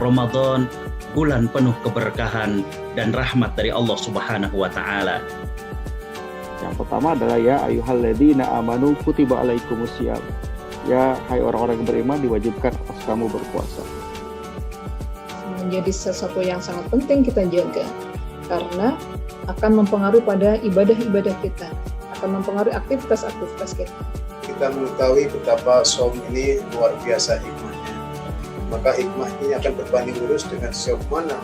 Ramadan, bulan penuh keberkahan dan rahmat dari Allah Subhanahu wa taala. Yang pertama adalah ya ayyuhalladzina amanu kutiba alaikumusiyam. Ya hai orang-orang yang beriman, diwajibkan atas kamu berpuasa. Menjadi sesuatu yang sangat penting kita jaga, karena akan mempengaruhi pada ibadah-ibadah kita, akan mempengaruhi aktivitas-aktivitas kita. Kita mengetahui betapa saum ini luar biasa hikmahnya. Maka hikmah ini akan berbanding lurus dengan sejauh mana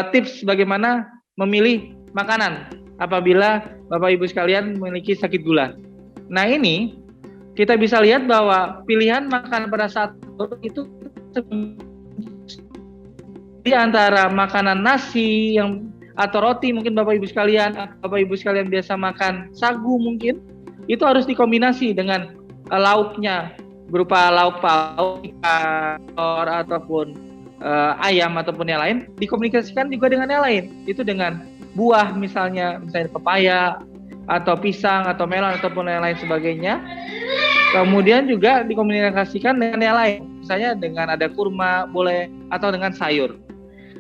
tips bagaimana memilih makanan apabila Bapak Ibu sekalian memiliki sakit gula. Nah ini kita bisa lihat bahwa pilihan makan pada saat itu di antara makanan nasi atau roti mungkin Bapak Ibu sekalian, atau Bapak Ibu sekalian biasa makan sagu mungkin, itu harus dikombinasi dengan lauknya berupa lauk pauk ataupun ayam ataupun yang lain, dikomunikasikan juga dengan yang lain. Itu dengan buah misalnya pepaya atau pisang atau melon ataupun yang lain sebagainya. Kemudian juga dikomunikasikan dengan yang lain, misalnya dengan ada kurma boleh atau dengan sayur.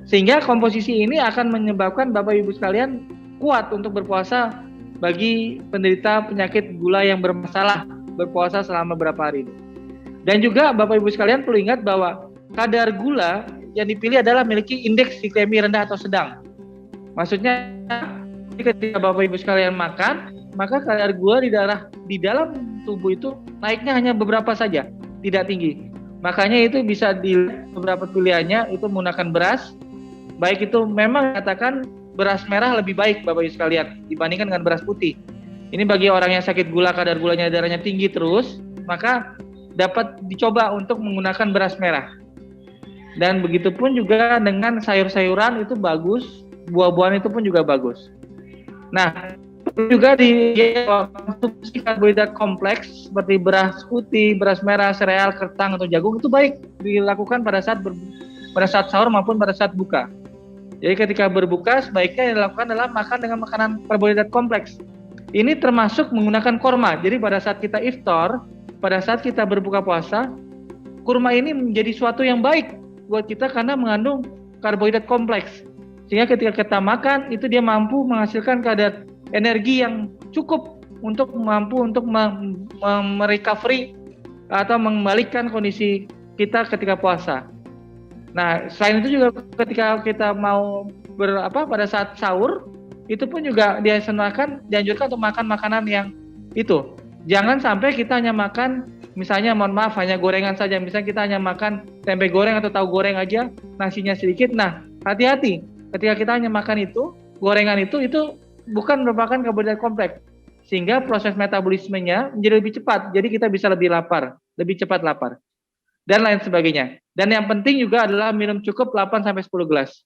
Sehingga komposisi ini akan menyebabkan Bapak Ibu sekalian kuat untuk berpuasa bagi penderita penyakit gula yang bermasalah berpuasa selama beberapa hari ini. Dan juga Bapak Ibu sekalian perlu ingat bahwa kadar gula yang dipilih adalah memiliki indeks glikemi rendah atau sedang. Maksudnya ketika Bapak Ibu sekalian makan, maka kadar gula di dalam tubuh itu naiknya hanya beberapa saja, tidak tinggi. Makanya itu bisa di beberapa pilihannya itu menggunakan beras. Baik itu memang katakan beras merah lebih baik Bapak Ibu sekalian dibandingkan dengan beras putih. Ini bagi orang yang sakit gula, kadar gulanya darahnya tinggi terus, maka dapat dicoba untuk menggunakan beras merah. Dan begitu pun juga dengan sayur-sayuran itu bagus, buah-buahan itu pun juga bagus. Nah, juga di konsumsi karbohidrat kompleks seperti beras putih, beras merah, sereal, kertang atau jagung itu baik dilakukan pada saat sahur maupun pada saat buka. Jadi ketika berbuka sebaiknya yang dilakukan adalah makan dengan makanan karbohidrat kompleks. Ini termasuk menggunakan korma. Jadi pada saat kita iftar, pada saat kita berbuka puasa, kurma ini menjadi suatu yang baik buat kita karena mengandung karbohidrat kompleks. Sehingga ketika kita makan itu dia mampu menghasilkan kadar energi yang cukup untuk merecovery atau mengembalikan kondisi kita ketika puasa. Nah, selain itu juga ketika kita mau pada saat sahur itu pun juga dianjurkan untuk makan makanan yang itu. Jangan sampai kita hanya makan misalnya mohon maaf hanya gorengan saja. Misalnya kita hanya makan tempe goreng atau tahu goreng aja, nasinya sedikit. Nah, hati-hati ketika kita hanya makan itu, gorengan itu bukan merupakan karbohidrat kompleks. Sehingga proses metabolismenya menjadi lebih cepat. Jadi kita bisa lebih cepat lapar. Dan lain sebagainya. Dan yang penting juga adalah minum cukup 8-10 gelas.